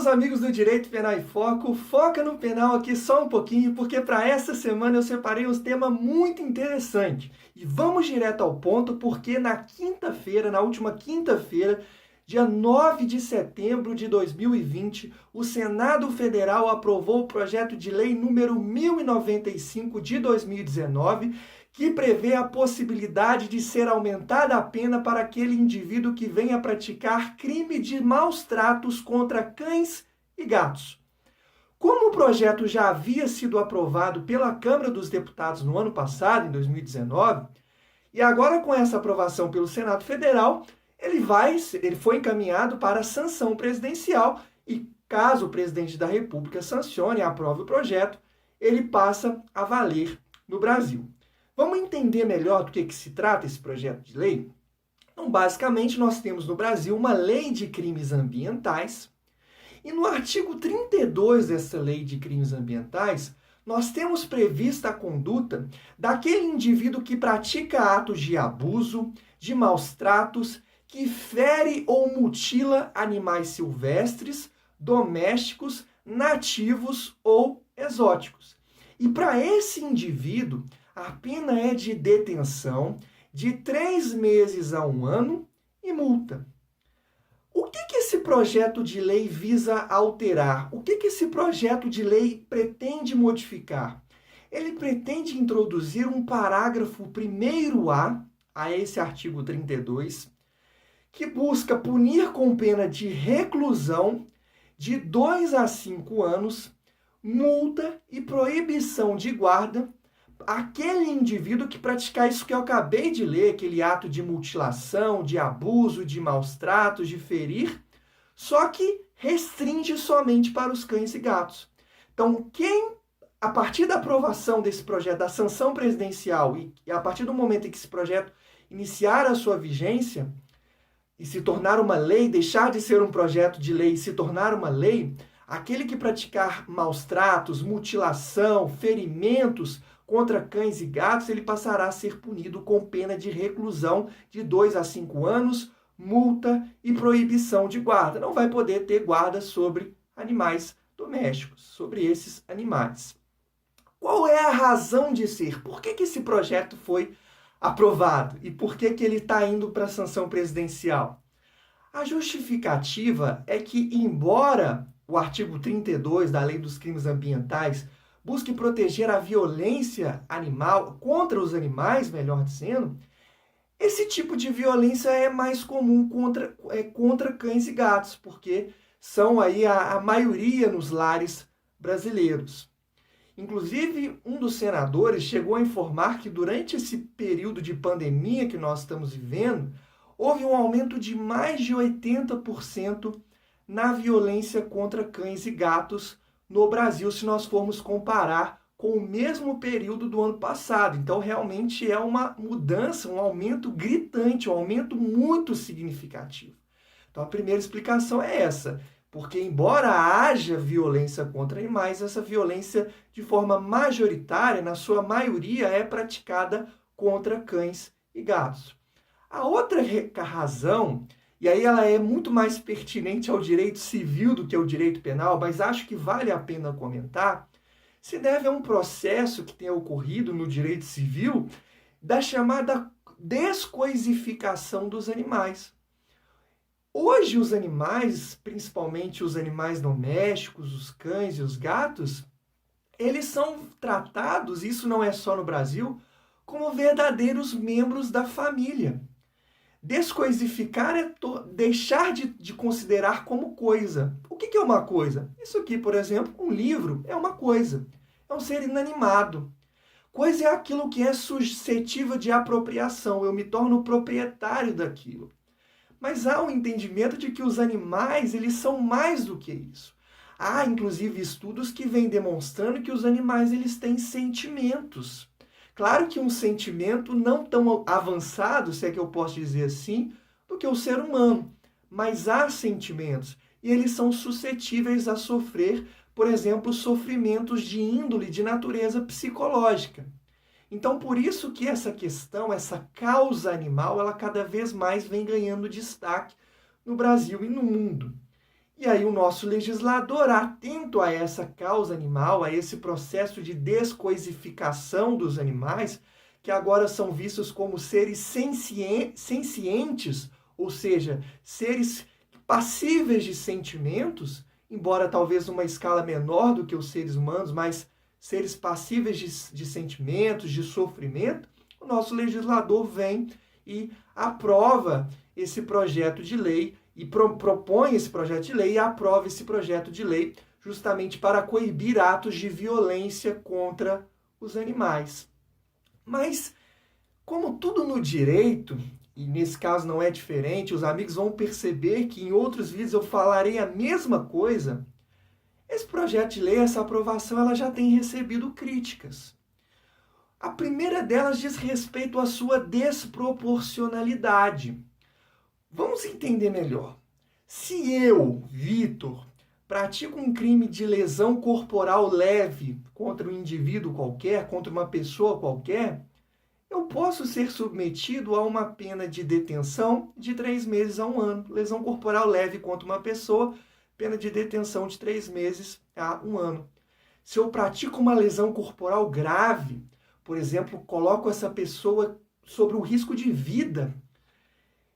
meus amigos do Direito Penal em Foco, foca no penal aqui só um pouquinho, porque para essa semana eu separei um tema muito interessante. E vamos direto ao ponto, porque na última quinta-feira, dia 9 de setembro de 2020, o Senado Federal aprovou o projeto de lei número 1095 de 2019, que prevê a possibilidade de ser aumentada a pena para aquele indivíduo que venha praticar crime de maus tratos contra cães e gatos. Como o projeto já havia sido aprovado pela Câmara dos Deputados no ano passado, em 2019, e agora com essa aprovação pelo Senado Federal, ele foi encaminhado para a sanção presidencial e, caso o presidente da República sancione e aprove o projeto, ele passa a valer no Brasil. Vamos entender melhor do que se trata esse projeto de lei? Então, basicamente, nós temos no Brasil uma lei de crimes ambientais e no artigo 32 dessa lei de crimes ambientais, nós temos prevista a conduta daquele indivíduo que pratica atos de abuso, de maus tratos, que fere ou mutila animais silvestres, domésticos, nativos ou exóticos. E para esse indivíduo, a pena é de detenção de 3 meses a 1 ano e multa. O que esse projeto de lei visa alterar? O que esse projeto de lei pretende modificar? Ele pretende introduzir um parágrafo 1º a esse artigo 32, que busca punir com pena de reclusão de 2 a 5 anos, multa e proibição de guarda aquele indivíduo que praticar isso que eu acabei de ler, aquele ato de mutilação, de abuso, de maus tratos, de ferir, só que restringe somente para os cães e gatos. Então, a partir da aprovação desse projeto, da sanção presidencial, e a partir do momento em que esse projeto iniciar a sua vigência e se tornar uma lei, deixar de ser um projeto de lei e se tornar uma lei, aquele que praticar maus tratos, mutilação, ferimentos contra cães e gatos, ele passará a ser punido com pena de reclusão de 2 a 5 anos, multa e proibição de guarda. Não vai poder ter guarda sobre animais domésticos, sobre esses animais. Qual é a razão de ser? Por que esse projeto foi aprovado? E por que ele está indo para a sanção presidencial? A justificativa é que, embora o artigo 32 da Lei dos Crimes Ambientais busque proteger a violência animal, contra os animais, melhor dizendo, esse tipo de violência é mais comum contra cães e gatos, porque são aí a maioria nos lares brasileiros. Inclusive, um dos senadores chegou a informar que durante esse período de pandemia que nós estamos vivendo, houve um aumento de mais de 80% na violência contra cães e gatos no Brasil, se nós formos comparar com o mesmo período do ano passado. Então, realmente é uma mudança, um aumento gritante, um aumento muito significativo. Então, a primeira explicação é essa, porque embora haja violência contra animais, essa violência, de forma majoritária, na sua maioria, é praticada contra cães e gatos. A outra razão, e aí ela é muito mais pertinente ao direito civil do que ao direito penal, mas acho que vale a pena comentar, se deve a um processo que tem ocorrido no direito civil da chamada descoisificação dos animais. Hoje os animais, principalmente os animais domésticos, os cães e os gatos, eles são tratados, isso não é só no Brasil, como verdadeiros membros da família. Descoisificar é deixar de considerar como coisa. O que é uma coisa? Isso aqui, por exemplo, um livro é uma coisa. É um ser inanimado. Coisa é aquilo que é suscetível de apropriação. Eu me torno proprietário daquilo. Mas há o entendimento de que os animais, eles são mais do que isso. Há, inclusive, estudos que vêm demonstrando que os animais, eles têm sentimentos. Claro que um sentimento não tão avançado, se é que eu posso dizer assim, do que o ser humano. Mas há sentimentos e eles são suscetíveis a sofrer, por exemplo, sofrimentos de índole, de natureza psicológica. Então, por isso que essa questão, essa causa animal, ela cada vez mais vem ganhando destaque no Brasil e no mundo. E aí o nosso legislador, atento a essa causa animal, a esse processo de descoisificação dos animais, que agora são vistos como seres sencientes, ou seja, seres passíveis de sentimentos, embora talvez numa escala menor do que os seres humanos, mas seres passíveis de sentimentos, de sofrimento, o nosso legislador vem e aprova esse projeto de lei e propõe esse projeto de lei e aprova esse projeto de lei justamente para coibir atos de violência contra os animais. Mas, como tudo no direito, e nesse caso não é diferente, os amigos vão perceber que em outros vídeos eu falarei a mesma coisa. Esse projeto de lei, essa aprovação, ela já tem recebido críticas. A primeira delas diz respeito à sua desproporcionalidade. Vamos entender melhor. Se eu, Vitor, pratico um crime de lesão corporal leve contra um indivíduo qualquer, contra uma pessoa qualquer, eu posso ser submetido a uma pena de detenção de 3 meses a 1 ano. Lesão corporal leve contra uma pessoa, pena de detenção de 3 meses a 1 ano. Se eu pratico uma lesão corporal grave, por exemplo, coloco essa pessoa sobre o risco de vida,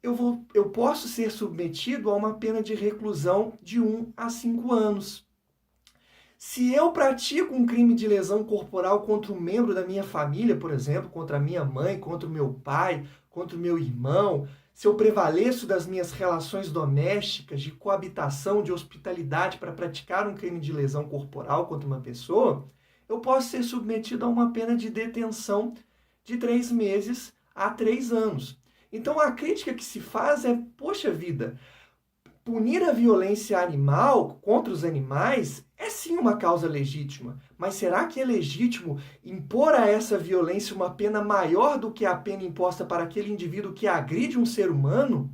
eu posso ser submetido a uma pena de reclusão de 1 a 5 anos. Se eu pratico um crime de lesão corporal contra um membro da minha família, por exemplo, contra a minha mãe, contra o meu pai, contra o meu irmão, se eu prevaleço das minhas relações domésticas, de coabitação, de hospitalidade para praticar um crime de lesão corporal contra uma pessoa, eu posso ser submetido a uma pena de detenção de 3 meses a 3 anos. Então a crítica que se faz é, poxa vida, punir a violência animal contra os animais é sim uma causa legítima, mas será que é legítimo impor a essa violência uma pena maior do que a pena imposta para aquele indivíduo que agride um ser humano?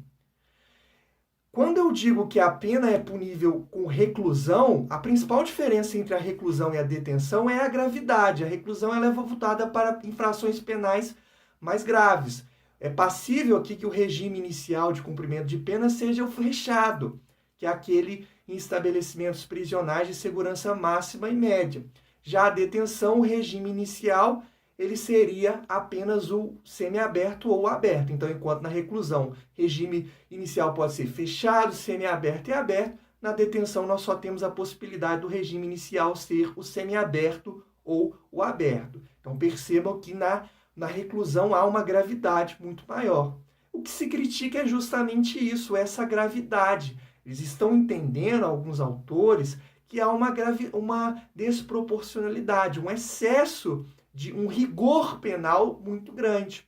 Quando eu digo que a pena é punível com reclusão, a principal diferença entre a reclusão e a detenção é a gravidade. A reclusão ela é voltada para infrações penais mais graves. É passível aqui que o regime inicial de cumprimento de pena seja o fechado, que é aquele em estabelecimentos prisionais de segurança máxima e média. Já a detenção, o regime inicial, ele seria apenas o semiaberto ou aberto. Então, enquanto na reclusão, regime inicial pode ser fechado, semiaberto e aberto, na detenção nós só temos a possibilidade do regime inicial ser o semiaberto ou o aberto. Então, percebam que na reclusão há uma gravidade muito maior. O que se critica é justamente isso, essa gravidade. Eles estão entendendo, alguns autores, que há uma desproporcionalidade, um excesso de um rigor penal muito grande.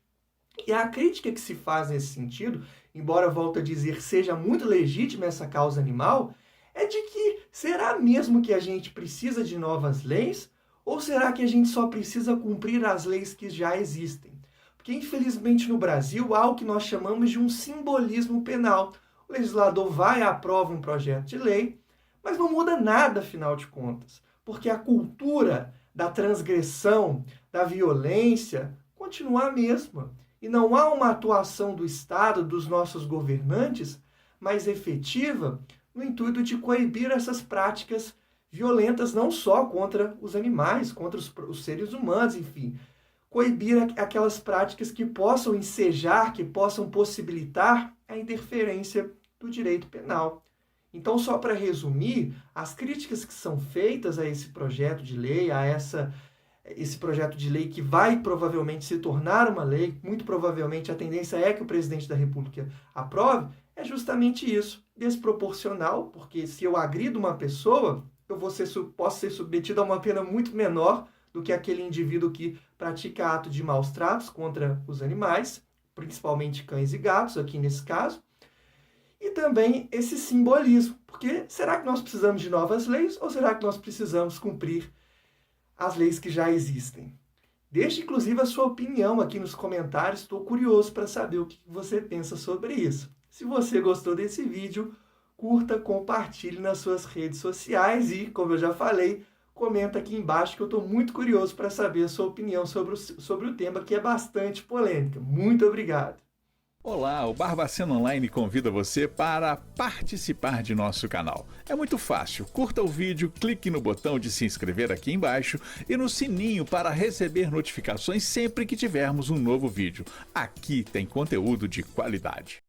E a crítica que se faz nesse sentido, embora, volto a dizer, seja muito legítima essa causa animal, é de que será mesmo que a gente precisa de novas leis? Ou será que a gente só precisa cumprir as leis que já existem? Porque, infelizmente, no Brasil há o que nós chamamos de um simbolismo penal. O legislador vai e aprova um projeto de lei, mas não muda nada, afinal de contas. Porque a cultura da transgressão, da violência, continua a mesma. E não há uma atuação do Estado, dos nossos governantes, mais efetiva no intuito de coibir essas práticas violentas não só contra os animais, contra os seres humanos, enfim. Coibir aquelas práticas que possam ensejar, que possam possibilitar a interferência do direito penal. Então, só para resumir, as críticas que são feitas a esse projeto de lei, esse projeto de lei que vai provavelmente se tornar uma lei, muito provavelmente a tendência é que o presidente da República aprove, é justamente isso, desproporcional, porque se eu agrido uma pessoa, posso ser submetido a uma pena muito menor do que aquele indivíduo que pratica ato de maus tratos contra os animais, principalmente cães e gatos, aqui nesse caso. E também esse simbolismo, porque será que nós precisamos de novas leis ou será que nós precisamos cumprir as leis que já existem? Deixe, inclusive, a sua opinião aqui nos comentários, estou curioso para saber o que você pensa sobre isso. Se você gostou desse vídeo, curta, compartilhe nas suas redes sociais e, como eu já falei, comenta aqui embaixo que eu estou muito curioso para saber a sua opinião sobre o tema, que é bastante polêmica. Muito obrigado! Olá, o Barbacena Online convida você para participar de nosso canal. É muito fácil, curta o vídeo, clique no botão de se inscrever aqui embaixo e no sininho para receber notificações sempre que tivermos um novo vídeo. Aqui tem conteúdo de qualidade.